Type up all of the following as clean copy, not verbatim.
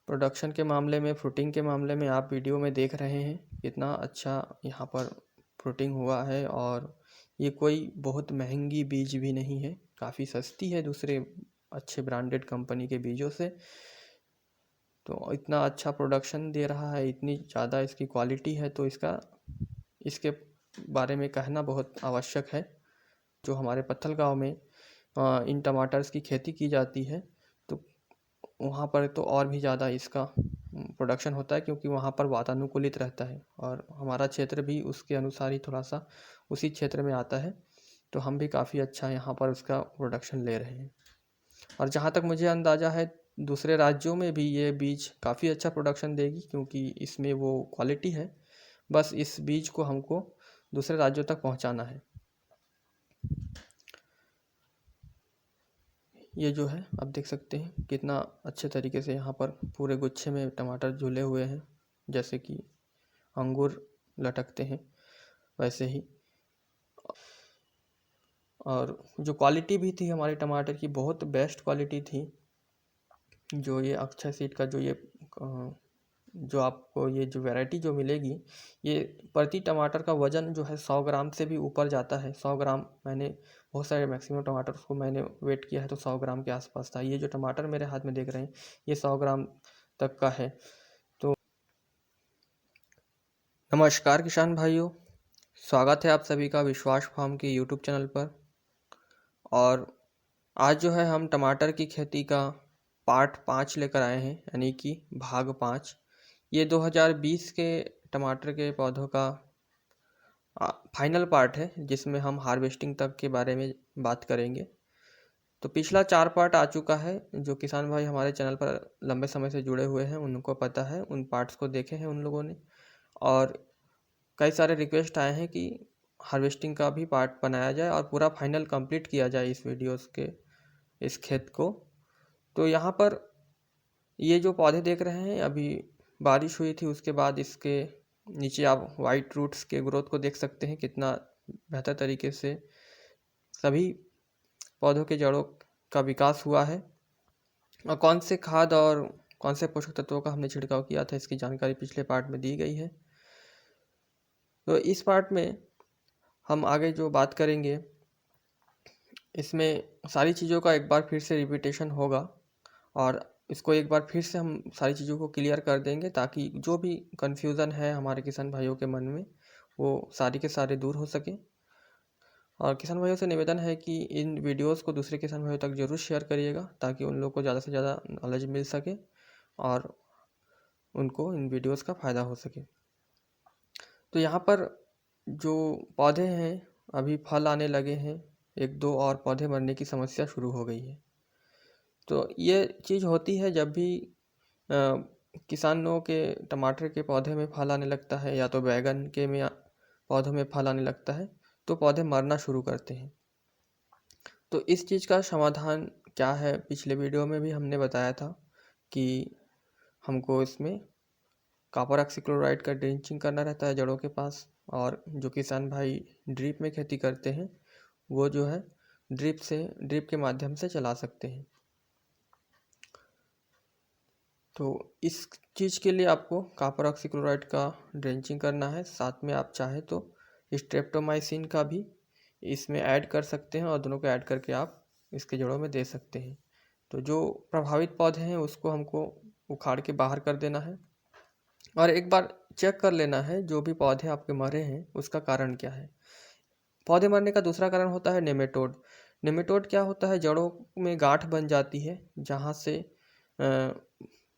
Production के मामले में, फ्रूटिंग के मामले में आप वीडियो में देख रहे हैं कितना अच्छा यहाँ पर फ्रूटिंग हुआ है। और ये कोई बहुत महंगी बीज भी नहीं है, काफ़ी सस्ती है दूसरे अच्छे ब्रांडेड कंपनी के बीजों से। तो इतना अच्छा प्रोडक्शन दे रहा है, इतनी ज़्यादा इसकी क्वालिटी है, तो इसके बारे में कहना बहुत आवश्यक है। जो हमारे पत्थल गांव में इन टमाटर्स की खेती की जाती है, तो वहाँ पर तो और भी ज़्यादा इसका प्रोडक्शन होता है, क्योंकि वहाँ पर वातानुकूलित रहता है और हमारा क्षेत्र भी उसके अनुसार ही थोड़ा सा उसी क्षेत्र में आता है। तो हम भी काफ़ी अच्छा यहाँ पर उसका प्रोडक्शन ले रहे हैं। और जहाँ तक मुझे अंदाज़ा है, दूसरे राज्यों में भी ये बीज काफ़ी अच्छा प्रोडक्शन देगी, क्योंकि इसमें वो क्वालिटी है। बस इस बीज को हमको दूसरे राज्यों तक पहुँचाना है। ये जो है आप देख सकते हैं कितना अच्छे तरीके से यहाँ पर पूरे गुच्छे में टमाटर झूले हुए हैं, जैसे कि अंगूर लटकते हैं वैसे ही। और जो क्वालिटी भी थी हमारे टमाटर की, बहुत बेस्ट क्वालिटी थी। जो ये अक्षय सीड का जो आपको ये जो वैरायटी जो मिलेगी, ये प्रति टमाटर का वज़न जो है 100 ग्राम से भी ऊपर जाता है। 100 ग्राम, मैंने बहुत सारे मैक्सिमम टमाटर को मैंने वेट किया है तो 100 ग्राम के आसपास था। ये जो टमाटर मेरे हाथ में देख रहे हैं, ये 100 ग्राम तक का है। तो नमस्कार किसान भाइयों, स्वागत है आप सभी का विश्वास फार्म के यूट्यूब चैनल पर। और आज जो है हम टमाटर की खेती का पार्ट 5 लेकर आए हैं, यानी कि भाग 5। ये 2020 के टमाटर के पौधों का फाइनल पार्ट है, जिसमें हम हार्वेस्टिंग तक के बारे में बात करेंगे। तो पिछला 4 पार्ट आ चुका है। जो किसान भाई हमारे चैनल पर लंबे समय से जुड़े हुए हैं उनको पता है, उन पार्ट्स को देखे हैं उन लोगों ने। और कई सारे रिक्वेस्ट आए हैं कि हार्वेस्टिंग का भी पार्ट बनाया जाए और पूरा फाइनल कंप्लीट किया जाए इस खेत को। तो यहाँ पर ये जो पौधे देख रहे हैं, अभी बारिश हुई थी, उसके बाद इसके नीचे आप वाइट रूट्स के ग्रोथ को देख सकते हैं, कितना बेहतर तरीके से सभी पौधों के जड़ों का विकास हुआ है। और कौन से खाद और कौन से पोषक तत्वों का हमने छिड़काव किया था, इसकी जानकारी पिछले पार्ट में दी गई है। तो इस पार्ट में हम आगे जो बात करेंगे, इसमें सारी चीज़ों का एक बार फिर से रिपीटेशन होगा और इसको एक बार फिर से हम सारी चीज़ों को क्लियर कर देंगे, ताकि जो भी कन्फ्यूज़न है हमारे किसान भाइयों के मन में, वो सारी के सारे दूर हो सके। और किसान भाइयों से निवेदन है कि इन वीडियोस को दूसरे किसान भाइयों तक ज़रूर शेयर करिएगा, ताकि उन लोगों को ज़्यादा से ज़्यादा नॉलेज मिल सके और उनको इन वीडियोस का फ़ायदा हो सके। तो यहाँ पर जो पौधे हैं अभी फल आने लगे हैं, 1-2 और पौधे मरने की समस्या शुरू हो गई है। तो ये चीज़ होती है जब भी किसानों के टमाटर के पौधे में फल आने लगता है, या तो बैगन के में पौधों में फल आने लगता है, तो पौधे मरना शुरू करते हैं। तो इस चीज़ का समाधान क्या है, पिछले वीडियो में भी हमने बताया था कि हमको इसमें कॉपर ऑक्सीक्लोराइड का ड्रेंचिंग करना रहता है जड़ों के पास। और जो किसान भाई ड्रिप में खेती करते हैं, वो जो है ड्रिप के माध्यम से चला सकते हैं। तो इस चीज़ के लिए आपको कॉपर ऑक्सीक्लोराइड का ड्रेंचिंग करना है। साथ में आप चाहे तो स्ट्रेप्टोमाइसिन का भी इसमें ऐड कर सकते हैं, और दोनों को ऐड करके आप इसके जड़ों में दे सकते हैं। तो जो प्रभावित पौधे हैं उसको हमको उखाड़ के बाहर कर देना है, और एक बार चेक कर लेना है जो भी पौधे आपके मरे हैं उसका कारण क्या है। पौधे मरने का दूसरा कारण होता है नेमेटोड। नेमेटोड क्या होता है, जड़ों में गांठ बन जाती है, जहाँ से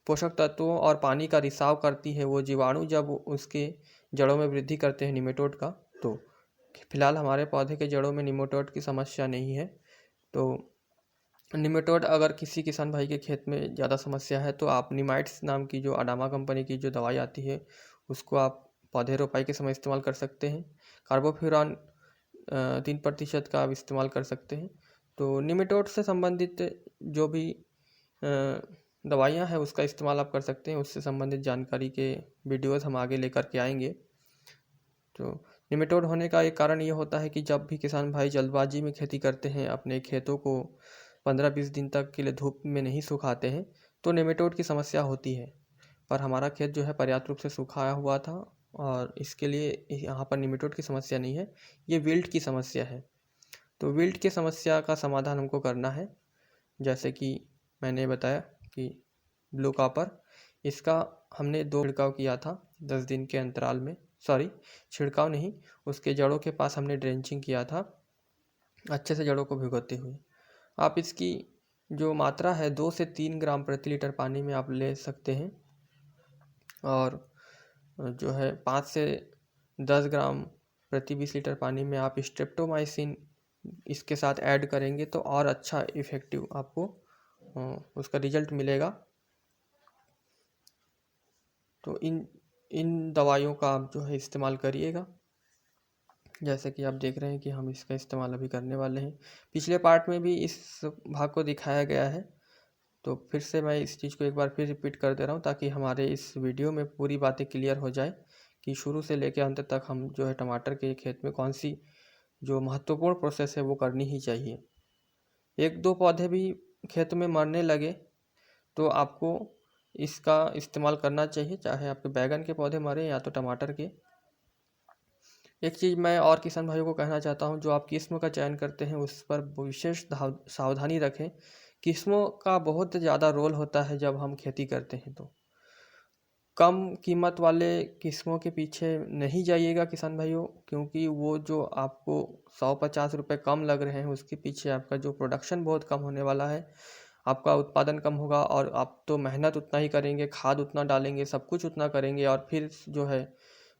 पोषक तत्वों और पानी का रिसाव करती है। वो जीवाणु जब उसके जड़ों में वृद्धि करते हैं निमेटोड का, तो फिलहाल हमारे पौधे के जड़ों में निमेटोड की समस्या नहीं है। तो निमेटोड अगर किसी किसान भाई के खेत में ज़्यादा समस्या है, तो आप निमाइट्स नाम की जो अडामा कंपनी की जो दवाई आती है, उसको आप पौधे रोपाई के समय इस्तेमाल कर सकते हैं। कार्बोफ्यूरॉन 3% का आप इस्तेमाल कर सकते हैं। तो निमेटोड से संबंधित जो भी दवाइयाँ हैं उसका इस्तेमाल आप कर सकते हैं। उससे संबंधित जानकारी के वीडियोस हम आगे लेकर के आएंगे। तो निमेटोड होने का एक कारण ये होता है कि जब भी किसान भाई जल्दबाजी में खेती करते हैं, अपने खेतों को 15-20 दिन तक के लिए धूप में नहीं सुखाते हैं, तो नेमेटोड की समस्या होती है। पर हमारा खेत जो है पर्याप्त रूप से सूखा हुआ था और इसके लिए यहाँ पर नेमेटोड की समस्या नहीं है, ये विल्ट की समस्या है। तो विल्ट की समस्या का समाधान हमको करना है, जैसे कि मैंने बताया कि ब्लू कॉपर, इसका हमने 2 छिड़काव किया था 10 दिन के अंतराल में। सॉरी, छिड़काव नहीं, उसके जड़ों के पास हमने ड्रेंचिंग किया था अच्छे से जड़ों को भिगोते हुए। आप इसकी जो मात्रा है 2 से 3 ग्राम प्रति लीटर पानी में आप ले सकते हैं और जो है 5 से 10 ग्राम प्रति 20 लीटर पानी में आप स्ट्रेप्टोमाइसिन इसके साथ ऐड करेंगे तो और अच्छा इफ़ेक्टिव आपको उसका रिजल्ट मिलेगा। तो इन दवाइयों का आप जो है इस्तेमाल करिएगा। जैसे कि आप देख रहे हैं कि हम इसका इस्तेमाल अभी करने वाले हैं। पिछले पार्ट में भी इस भाग को दिखाया गया है, तो फिर से मैं इस चीज़ को एक बार फिर रिपीट कर दे रहा हूँ ताकि हमारे इस वीडियो में पूरी बातें क्लियर हो जाए कि शुरू से लेकर अंत तक हम जो है टमाटर के खेत में कौन सी जो महत्वपूर्ण प्रोसेस है वो करनी ही चाहिए। 1-2 पौधे भी खेत में मरने लगे तो आपको इसका इस्तेमाल करना चाहिए, चाहे आपके बैगन के पौधे मरे या तो टमाटर के। एक चीज़ मैं और किसान भाइयों को कहना चाहता हूँ, जो आप किस्म का चयन करते हैं उस पर विशेष सावधानी रखें। किस्मों का बहुत ज़्यादा रोल होता है जब हम खेती करते हैं, तो कम कीमत वाले किस्मों के पीछे नहीं जाइएगा किसान भाइयों, क्योंकि वो जो आपको 100-50 रुपये कम लग रहे हैं उसके पीछे आपका जो प्रोडक्शन बहुत कम होने वाला है, आपका उत्पादन कम होगा और आप तो मेहनत उतना ही करेंगे, खाद उतना डालेंगे, सब कुछ उतना करेंगे और फिर जो है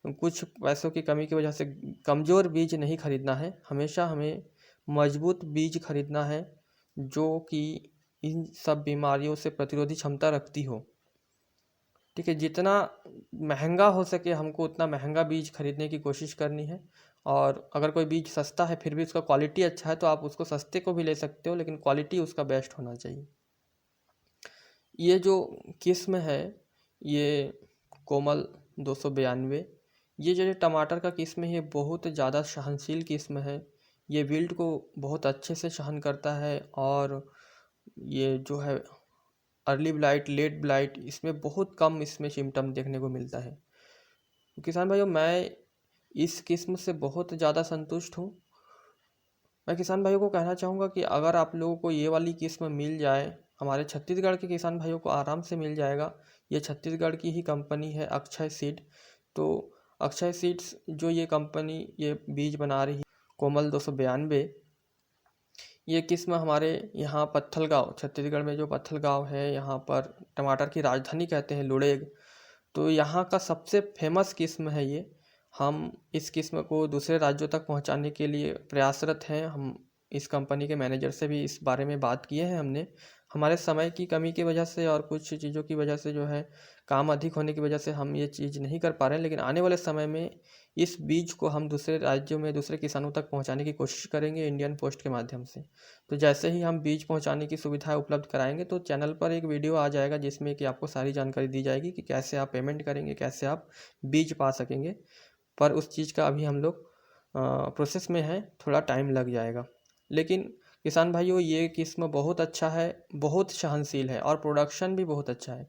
कुछ पैसों की कमी की वजह से कमज़ोर बीज नहीं खरीदना है। हमेशा हमें मजबूत बीज खरीदना है जो कि इन सब बीमारियों से प्रतिरोधी क्षमता रखती हो। ठीक है, जितना महंगा हो सके हमको उतना महंगा बीज खरीदने की कोशिश करनी है। और अगर कोई बीज सस्ता है फिर भी उसका क्वालिटी अच्छा है तो आप उसको सस्ते को भी ले सकते हो, लेकिन क्वालिटी उसका बेस्ट होना चाहिए। ये जो किस्म है ये कोमल 292, ये जो टमाटर का किस्म है ये बहुत ज़्यादा सहनशील किस्म है। ये विल्ट को बहुत अच्छे से सहन करता है और ये जो है अर्ली ब्लाइट, लेट ब्लाइट, इसमें बहुत कम इसमें सिम्टम देखने को मिलता है। तो किसान भाइयों, मैं इस किस्म से बहुत ज़्यादा संतुष्ट हूँ। मैं किसान भाइयों को कहना चाहूँगा कि अगर आप लोगों को ये वाली किस्म मिल जाए, हमारे छत्तीसगढ़ के किसान भाइयों को आराम से मिल जाएगा। ये छत्तीसगढ़ की ही कंपनी है अक्षय सीड। तो अक्षय सीड्स जो ये कंपनी ये बीज बना रही है कोमल 292, ये किस्म हमारे यहाँ पत्थलगाँव, छत्तीसगढ़ में जो पत्थलगाँव है यहाँ पर टमाटर की राजधानी कहते हैं, लुड़ेग, तो यहाँ का सबसे फेमस किस्म है ये। हम इस किस्म को दूसरे राज्यों तक पहुँचाने के लिए प्रयासरत हैं। हम इस कंपनी के मैनेजर से भी इस बारे में बात किए हैं हमने। हमारे समय की कमी की वजह से और कुछ चीज़ों की वजह से जो है काम अधिक होने की वजह से हम ये चीज़ नहीं कर पा रहे हैं, लेकिन आने वाले समय में इस बीज को हम दूसरे राज्यों में दूसरे किसानों तक पहुंचाने की कोशिश करेंगे इंडियन पोस्ट के माध्यम से। तो जैसे ही हम बीज पहुंचाने की सुविधाएं उपलब्ध कराएंगे तो चैनल पर एक वीडियो आ जाएगा जिसमें कि आपको सारी जानकारी दी जाएगी कि कैसे आप पेमेंट करेंगे, कैसे आप बीज पा सकेंगे। पर उस चीज़ का अभी हम लोग प्रोसेस में है, थोड़ा टाइम लग जाएगा। लेकिन किसान भाइयों, ये किस्म बहुत अच्छा है, बहुत सहनशील है और प्रोडक्शन भी बहुत अच्छा है।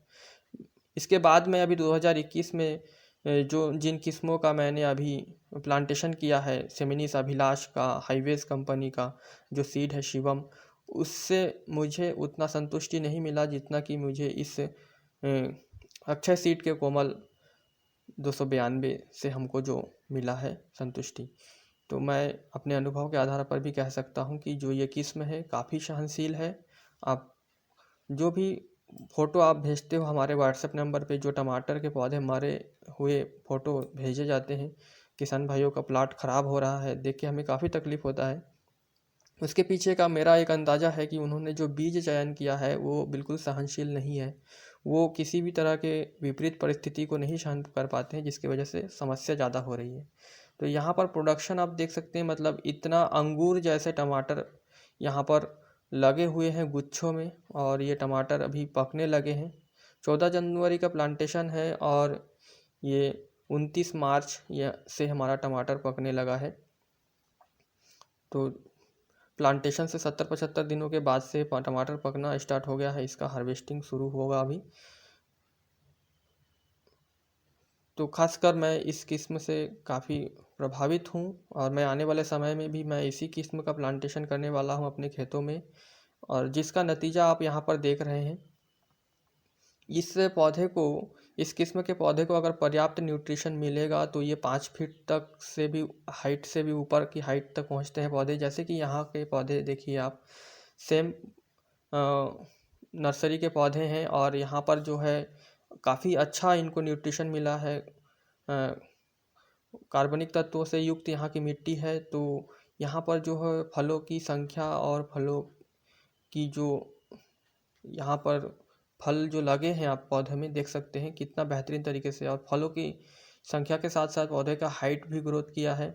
इसके बाद में अभी 2021 में जो जिन किस्मों का मैंने अभी प्लांटेशन किया है, सेमिनिस अभिलाष का, हाईवेज कंपनी का जो सीड है शिवम, उससे मुझे उतना संतुष्टि नहीं मिला जितना कि मुझे इस अक्षय सीड के कोमल 292 से हमको जो मिला है संतुष्टि। तो मैं अपने अनुभव के आधार पर भी कह सकता हूँ कि जो ये किस्म है काफ़ी सहनशील है। आप जो भी फ़ोटो आप भेजते हो हमारे व्हाट्सएप नंबर पे, जो टमाटर के पौधे मरे हुए फ़ोटो भेजे जाते हैं, किसान भाइयों का प्लाट ख़राब हो रहा है, देख के हमें काफ़ी तकलीफ़ होता है। उसके पीछे का मेरा एक अंदाज़ा है कि उन्होंने जो बीज चयन किया है वो बिल्कुल सहनशील नहीं है। वो किसी भी तरह के विपरीत परिस्थिति को नहीं सहन कर पाते हैं, जिसकी वजह से समस्या ज़्यादा हो रही है। तो यहाँ पर प्रोडक्शन आप देख सकते हैं, मतलब इतना अंगूर जैसे टमाटर यहाँ पर लगे हुए हैं गुच्छों में और ये टमाटर अभी पकने लगे हैं। 14 जनवरी का प्लांटेशन है और ये 29 मार्च से हमारा टमाटर पकने लगा है। तो प्लांटेशन से 70-75 दिनों के बाद से टमाटर पकना स्टार्ट हो गया है। इसका हार्वेस्टिंग शुरू होगा अभी। तो खासकर मैं इस किस्म से काफ़ी प्रभावित हूँ और मैं आने वाले समय में भी मैं इसी किस्म का प्लांटेशन करने वाला हूँ अपने खेतों में, और जिसका नतीजा आप यहाँ पर देख रहे हैं। इस पौधे को, इस किस्म के पौधे को अगर पर्याप्त न्यूट्रिशन मिलेगा तो ये 5 फीट तक से भी हाइट से भी ऊपर की हाइट तक पहुँचते हैं पौधे। जैसे कि यहाँ के पौधे देखिए आप, सेम नर्सरी के पौधे हैं और यहाँ पर जो है काफ़ी अच्छा इनको न्यूट्रिशन मिला है। कार्बनिक तत्वों से युक्त यहाँ की मिट्टी है, तो यहाँ पर जो है फलों की संख्या और फलों की जो यहाँ पर फल जो लगे हैं आप पौधे में देख सकते हैं कितना बेहतरीन तरीके से, और फलों की संख्या के साथ साथ पौधे का हाइट भी ग्रोथ किया है।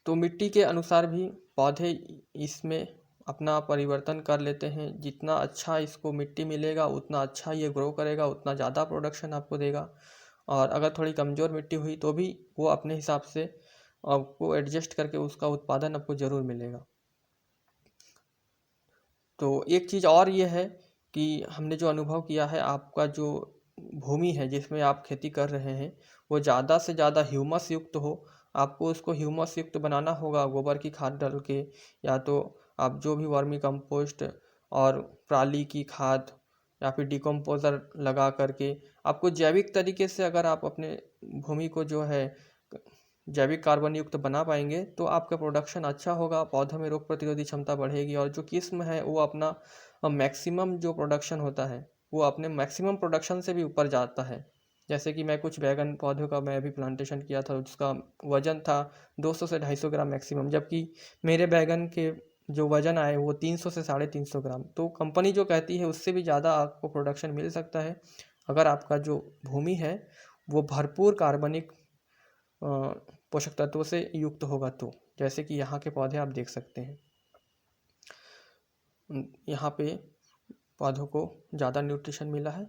तो मिट्टी के अनुसार भी पौधे इसमें अपना परिवर्तन कर लेते हैं। जितना अच्छा इसको मिट्टी मिलेगा उतना अच्छा ये ग्रो करेगा, उतना ज़्यादा प्रोडक्शन आपको देगा। और अगर थोड़ी कमज़ोर मिट्टी हुई तो भी वो अपने हिसाब से आपको एडजस्ट करके उसका उत्पादन आपको ज़रूर मिलेगा। तो एक चीज़ और ये है कि हमने जो अनुभव किया है, आपका जो भूमि है जिसमें आप खेती कर रहे हैं वो ज़्यादा से ज़्यादा ह्यूमस युक्त हो। आपको उसको ह्यूमस युक्त बनाना होगा गोबर की खाद डाल के, या तो आप जो भी वर्मी कंपोस्ट और पराली की खाद या फिर डिकम्पोज़र लगा करके आपको जैविक तरीके से अगर आप अपने भूमि को जो है जैविक कार्बन युक्त बना पाएंगे तो आपका प्रोडक्शन अच्छा होगा, पौधों में रोग प्रतिरोधी क्षमता बढ़ेगी और जो किस्म है वो अपना मैक्सिमम जो प्रोडक्शन होता है वो अपने मैक्सिमम प्रोडक्शन से भी ऊपर जाता है। जैसे कि मैं कुछ बैगन पौधों का मैं अभी प्लांटेशन किया था, उसका वजन था 200 से 250 ग्राम मैक्सिमम, जबकि मेरे बैगन के जो वजन आए वो 300 से 350 ग्राम। तो कंपनी जो कहती है उससे भी ज़्यादा आपको प्रोडक्शन मिल सकता है अगर आपका जो भूमि है वो भरपूर कार्बनिक पोषक तत्वों से युक्त होगा। तो जैसे कि यहाँ के पौधे आप देख सकते हैं, यहाँ पे पौधों को ज़्यादा न्यूट्रिशन मिला है,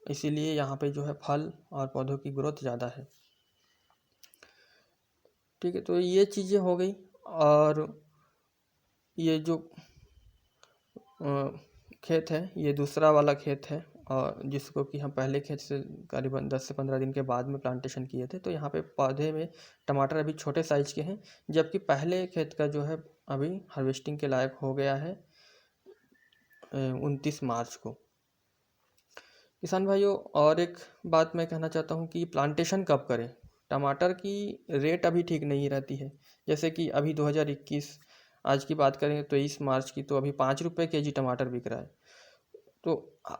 इसीलिए यहाँ पे जो है फल और पौधों की ग्रोथ ज़्यादा है। ठीक है, तो ये चीज़ें हो गई। और ये जो खेत है ये दूसरा वाला खेत है, और जिसको कि हम पहले खेत से करीबन 10 से 15 दिन के बाद में प्लांटेशन किए थे। तो यहाँ पे पौधे में टमाटर अभी छोटे साइज़ के हैं, जबकि पहले खेत का जो है अभी हार्वेस्टिंग के लायक हो गया है 29 मार्च को। किसान भाइयों, और एक बात मैं कहना चाहता हूँ कि प्लांटेशन कब करें। टमाटर की रेट अभी ठीक नहीं रहती है। जैसे कि अभी 2021 आज की बात करें 23 मार्च की, तो अभी 5 रुपये केजी टमाटर बिक रहा है। तो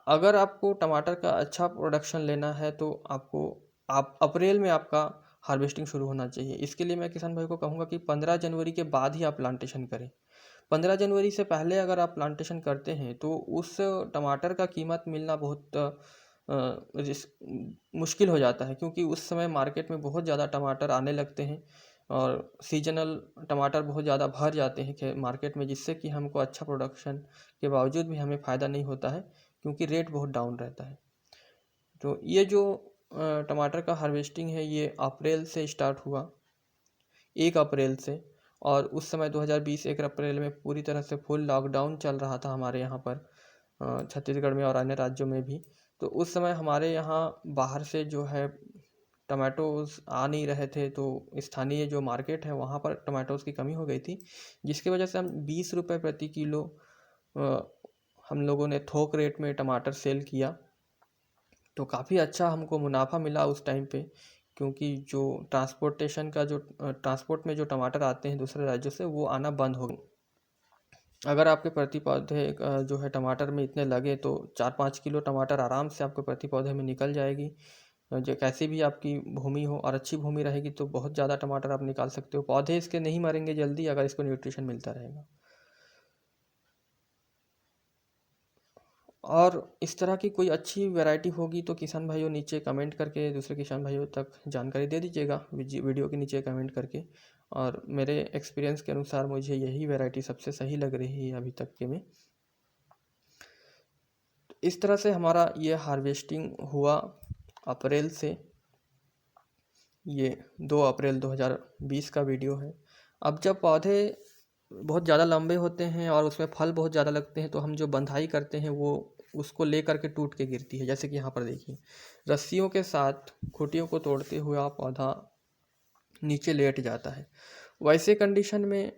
अगर आपको टमाटर का अच्छा प्रोडक्शन लेना है तो आप अप्रैल में आपका हार्वेस्टिंग शुरू होना चाहिए। इसके लिए मैं किसान भाई को कहूँगा कि 15 जनवरी के बाद ही आप प्लांटेशन करें। 15 जनवरी से पहले अगर आप प्लांटेशन करते हैं तो उस टमाटर का कीमत मिलना बहुत मुश्किल हो जाता है, क्योंकि उस समय मार्केट में बहुत ज़्यादा टमाटर आने लगते हैं और सीजनल टमाटर बहुत ज़्यादा भर जाते हैं मार्केट में, जिससे कि हमको अच्छा प्रोडक्शन के बावजूद भी हमें फ़ायदा नहीं होता है क्योंकि रेट बहुत डाउन रहता है। तो ये जो टमाटर का हार्वेस्टिंग है ये अप्रैल से स्टार्ट हुआ, 1 अप्रैल से। और उस समय 2020 1 अप्रैल में पूरी तरह से फुल लॉकडाउन चल रहा था हमारे यहाँ पर, छत्तीसगढ़ में और अन्य राज्यों में भी। तो उस समय हमारे यहाँ बाहर से जो है टमाटोज़ आ नहीं रहे थे, तो स्थानीय जो मार्केट है वहाँ पर टमाटोज़ की कमी हो गई थी, जिसकी वजह से हम 20 रुपये प्रति किलो हम लोगों ने थोक रेट में टमाटर सेल किया। तो काफ़ी अच्छा हमको मुनाफा मिला उस टाइम पे, क्योंकि जो ट्रांसपोर्टेशन का जो ट्रांसपोर्ट में जो टमाटर आते हैं दूसरे राज्यों से वो आना बंद हो गए। अगर आपके प्रति पौधे जो है टमाटर में इतने लगे तो 4-5 किलो टमाटर आराम से आपके प्रति पौधे में निकल जाएगी। जो कैसी भी आपकी भूमि हो और अच्छी भूमि रहेगी तो बहुत ज़्यादा टमाटर आप निकाल सकते हो। पौधे इसके नहीं मरेंगे जल्दी अगर इसको न्यूट्रिशन मिलता रहेगा। और इस तरह की कोई अच्छी वैरायटी होगी तो किसान भाइयों नीचे कमेंट करके दूसरे किसान भाइयों तक जानकारी दे दीजिएगा वीडियो के नीचे कमेंट करके। और मेरे एक्सपीरियंस के अनुसार मुझे यही वैरायटी सबसे सही लग रही है अभी तक के में। इस तरह से हमारा ये हार्वेस्टिंग हुआ अप्रैल से। ये 2 अप्रैल 2020 का वीडियो है। अब जब पौधे बहुत ज़्यादा लंबे होते हैं और उसमें फल बहुत ज़्यादा लगते हैं, तो हम जो बंधाई करते हैं वो उसको ले करके टूट के गिरती है। जैसे कि यहाँ पर देखिए, रस्सियों के साथ खूंटियों को तोड़ते हुए आप पौधा नीचे लेट जाता है। वैसे कंडीशन में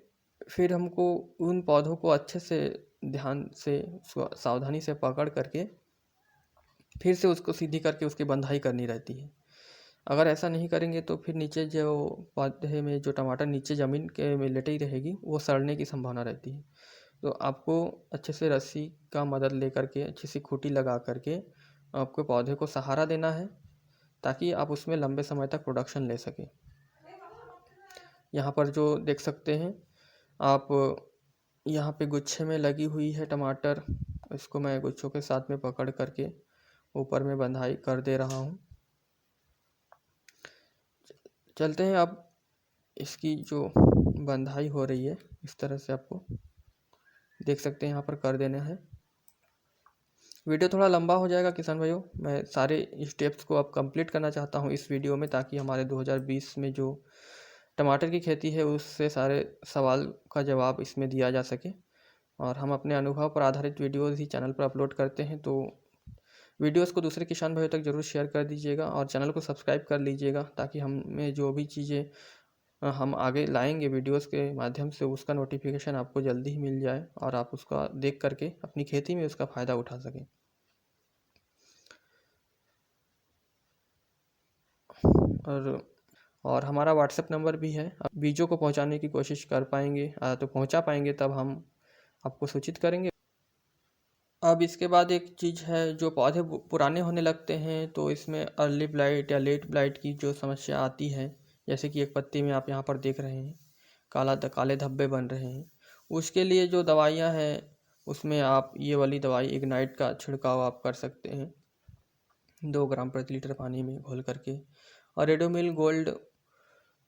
फिर हमको उन पौधों को अच्छे से ध्यान से सावधानी से पकड़ करके फिर से उसको सीधी करके उसकी बंधाई करनी रहती है। अगर ऐसा नहीं करेंगे तो फिर नीचे जो पौधे में जो टमाटर नीचे ज़मीन के में लेटे ही रहेगी, वो सड़ने की संभावना रहती है। तो आपको अच्छे से रस्सी का मदद लेकर के अच्छी सी खूंटी लगा करके आपको पौधे को सहारा देना है, ताकि आप उसमें लंबे समय तक प्रोडक्शन ले सकें। यहाँ पर जो देख सकते हैं आप, यहाँ पे गुच्छे में लगी हुई है टमाटर, इसको मैं गुच्छों के साथ में पकड़ करके ऊपर में बंधाई कर दे रहा हूँ। चलते हैं अब, इसकी जो बंधाई हो रही है इस तरह से आपको देख सकते हैं यहाँ पर कर देना है। वीडियो थोड़ा लंबा हो जाएगा किसान भाइयों, मैं सारे स्टेप्स को अब कंप्लीट करना चाहता हूँ इस वीडियो में, ताकि हमारे 2020 में जो टमाटर की खेती है उससे सारे सवाल का जवाब इसमें दिया जा सके। और हम अपने अनुभव पर आधारित वीडियोज़ ही चैनल पर अपलोड करते हैं, तो वीडियोज़ को दूसरे किसान भाइयों तक ज़रूर शेयर कर दीजिएगा और चैनल को सब्सक्राइब कर लीजिएगा, ताकि हमें जो भी चीज़ें हम आगे लाएंगे वीडियोस के माध्यम से उसका नोटिफिकेशन आपको जल्दी ही मिल जाए और आप उसका देख करके अपनी खेती में उसका फ़ायदा उठा सकें। और हमारा व्हाट्सएप नंबर भी है, आप बीजों को पहुंचाने की कोशिश कर पाएंगे तो पहुंचा पाएंगे, तब हम आपको सूचित करेंगे। अब इसके बाद एक चीज़ है, जो पौधे पुराने होने लगते हैं तो इसमें अर्ली ब्लाइट या लेट ब्लाइट की जो समस्या आती है, जैसे कि एक पत्ती में आप यहाँ पर देख रहे हैं काले धब्बे बन रहे हैं, उसके लिए जो दवाइयाँ हैं उसमें आप ये वाली दवाई इग्नाइट का छिड़काव आप कर सकते हैं 2 ग्राम प्रति लीटर पानी में घोल करके। और रेडोमिल गोल्ड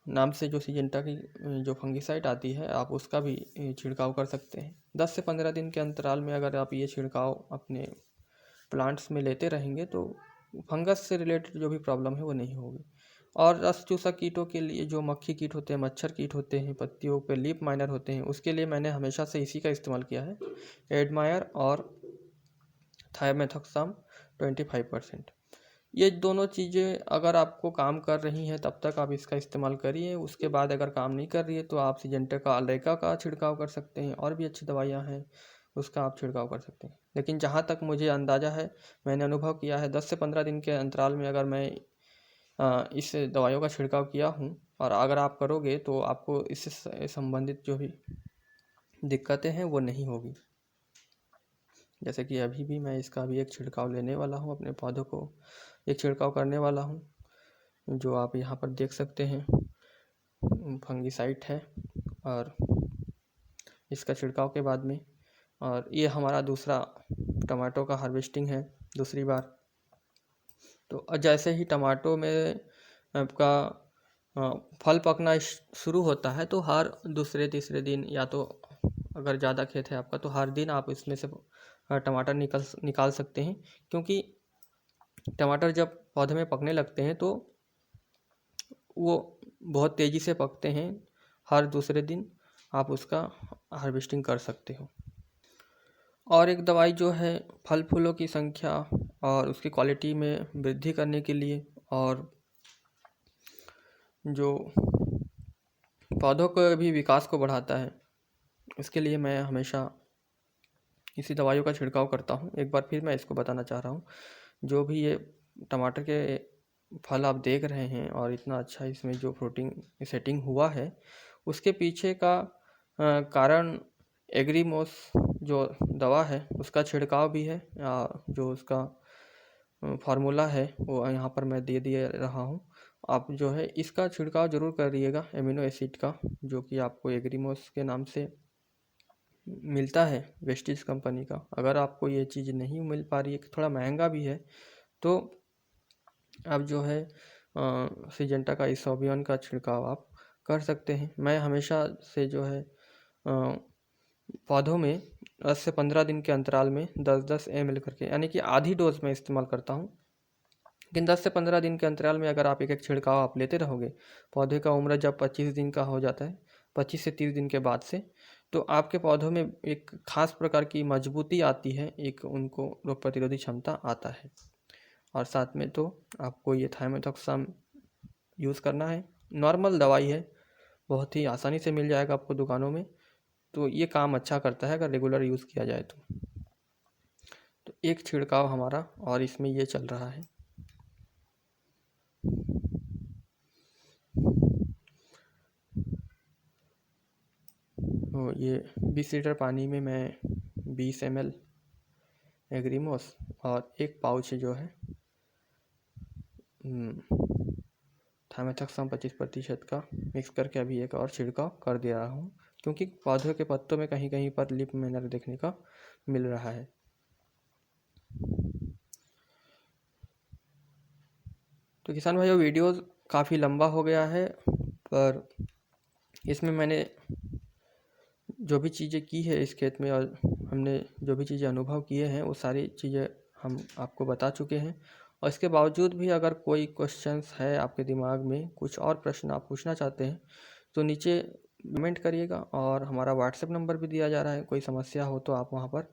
नाम से जो सिजेंटा की जो फंगिसाइड आती है, आप उसका भी छिड़काव कर सकते हैं। 10 से 15 दिन के अंतराल में अगर आप ये छिड़काव अपने प्लांट्स में लेते रहेंगे तो फंगस से रिलेटेड जो भी प्रॉब्लम है वो नहीं होगी। और रस चूसा कीटों के लिए जो मक्खी कीट होते हैं, मच्छर कीट होते हैं, पत्तियों पे लीफ माइनर होते हैं, उसके लिए मैंने हमेशा से इसी का इस्तेमाल किया है, एडमायर और थायमेथोक्साम 25%। ये दोनों चीज़ें अगर आपको काम कर रही हैं तब तक आप इसका इस्तेमाल करिए। उसके बाद अगर काम नहीं कर रही है तो आप सिजेंटा का अलेका का छिड़काव कर सकते हैं, और भी अच्छी दवाइयाँ हैं उसका आप छिड़काव कर सकते हैं। लेकिन जहाँ तक मुझे अंदाज़ा है, मैंने अनुभव किया है, 10 से 15 दिन के अंतराल में अगर मैं इस दवाइयों का छिड़काव किया हूँ, और अगर आप करोगे तो आपको इससे संबंधित जो भी दिक्कतें हैं वो नहीं होगी। जैसे कि अभी भी मैं इसका भी एक छिड़काव लेने वाला हूँ, अपने पौधों को एक छिड़काव करने वाला हूँ, जो आप यहाँ पर देख सकते हैं फंगिसाइड है, और इसका छिड़काव के बाद में, और ये हमारा दूसरा टमाटो का हार्वेस्टिंग है, दूसरी बार। तो जैसे ही टमाटो में आपका फल पकना शुरू होता है तो हर दूसरे तीसरे दिन, या तो अगर ज़्यादा खेत है आपका तो हर दिन आप इसमें से टमाटर निकाल सकते हैं, क्योंकि टमाटर जब पौधे में पकने लगते हैं तो वो बहुत तेज़ी से पकते हैं। हर दूसरे दिन आप उसका हार्वेस्टिंग कर सकते हो। और एक दवाई जो है फल फूलों की संख्या और उसकी क्वालिटी में वृद्धि करने के लिए, और जो पौधों के भी विकास को बढ़ाता है, इसके लिए मैं हमेशा इसी दवाइयों का छिड़काव करता हूँ। एक बार फिर मैं इसको बताना चाह रहा हूँ, जो भी ये टमाटर के फल आप देख रहे हैं और इतना अच्छा इसमें जो फ्रूटिंग सेटिंग हुआ है, उसके पीछे का कारण एग्रीमोस जो दवा है उसका छिड़काव भी है। जो उसका फार्मूला है वो यहाँ पर मैं दे रहा हूँ, आप जो है इसका छिड़काव ज़रूर करिएगा, एमिनो एसिड का, जो कि आपको एग्रीमोस के नाम से मिलता है, वेस्टीज कंपनी का। अगर आपको ये चीज़ नहीं मिल पा रही है, थोड़ा महंगा भी है, तो आप जो है सिजेंटा का इसोबियन का छिड़काव आप कर सकते हैं। मैं हमेशा से जो है पौधों में 10 से 15 दिन के अंतराल में 10-10 ml करके, यानी कि आधी डोज में इस्तेमाल करता हूँ। लेकिन 10 से 15 दिन के अंतराल में अगर आप एक छिड़काव आप लेते रहोगे, पौधे का उम्र जब 25 दिन का हो जाता है, 25 से 30 दिन के बाद से, तो आपके पौधों में एक खास प्रकार की मजबूती आती है, एक उनको रोग प्रतिरोधी क्षमता आता है। और साथ में तो आपको ये थाइमेथॉक्सम यूज़ करना है। नॉर्मल दवाई है, बहुत ही आसानी से मिल जाएगा आपको दुकानों में। तो ये काम अच्छा करता है अगर रेगुलर यूज़ किया जाए तो एक छिड़काव हमारा और इसमें ये चल रहा है। तो ये 20 लीटर पानी में मैं 20 ml एग्रीमोस और एक पाउच जो है थाइमेथॉक्सम 25% का मिक्स करके अभी एक और छिड़काव कर दे रहा हूँ, क्योंकि पौधों के पत्तों में कहीं कहीं पर लिप मैनर देखने का मिल रहा है। तो किसान भाइयों, वीडियो काफ़ी लंबा हो गया है, पर इसमें मैंने जो भी चीज़ें की है इस खेत में और हमने जो भी चीज़ें अनुभव किए हैं वो सारी चीज़ें हम आपको बता चुके हैं। और इसके बावजूद भी अगर कोई क्वेश्चंस है आपके दिमाग में, कुछ और प्रश्न आप पूछना चाहते हैं, तो नीचे कमेंट करिएगा। और हमारा व्हाट्सएप नंबर भी दिया जा रहा है, कोई समस्या हो तो आप वहाँ पर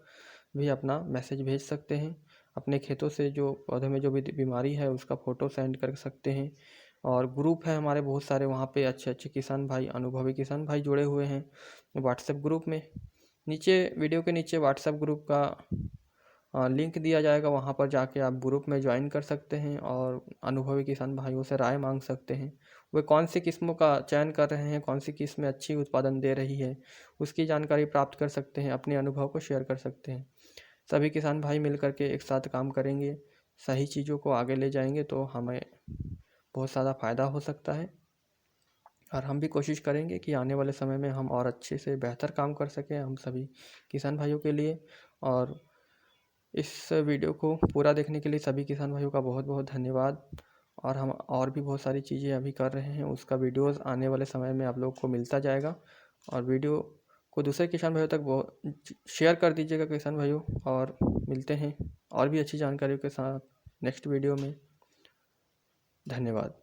भी अपना मैसेज भेज सकते हैं। अपने खेतों से जो पौधे में जो भी बीमारी है उसका फ़ोटो सेंड कर सकते हैं। और ग्रुप है हमारे बहुत सारे, वहाँ पे अच्छे अच्छे किसान भाई, अनुभवी किसान भाई जुड़े हुए हैं व्हाट्सएप ग्रुप में। नीचे वीडियो के नीचे व्हाट्सएप ग्रुप का लिंक दिया जाएगा, वहाँ पर जाके आप ग्रुप में ज्वाइन कर सकते हैं और अनुभवी किसान भाइयों से राय मांग सकते हैं। वे कौन सी किस्मों का चयन कर रहे हैं, कौन सी किस्में अच्छी उत्पादन दे रही है, उसकी जानकारी प्राप्त कर सकते हैं, अपने अनुभव को शेयर कर सकते हैं। सभी किसान भाई मिल कर के एक साथ काम करेंगे, सही चीज़ों को आगे ले जाएंगे तो हमें बहुत ज़्यादा फ़ायदा हो सकता है। और हम भी कोशिश करेंगे कि आने वाले समय में हम और अच्छे से बेहतर काम कर सकें हम सभी किसान भाइयों के लिए। और इस वीडियो को पूरा देखने के लिए सभी किसान भाइयों का बहुत बहुत धन्यवाद। और हम और भी बहुत सारी चीज़ें अभी कर रहे हैं, उसका वीडियोस आने वाले समय में आप लोग को मिलता जाएगा। और वीडियो को दूसरे किसान भाइयों तक बहुत शेयर कर दीजिएगा किसान भाइयों। और मिलते हैं और भी अच्छी जानकारियों के साथ नेक्स्ट वीडियो में। धन्यवाद।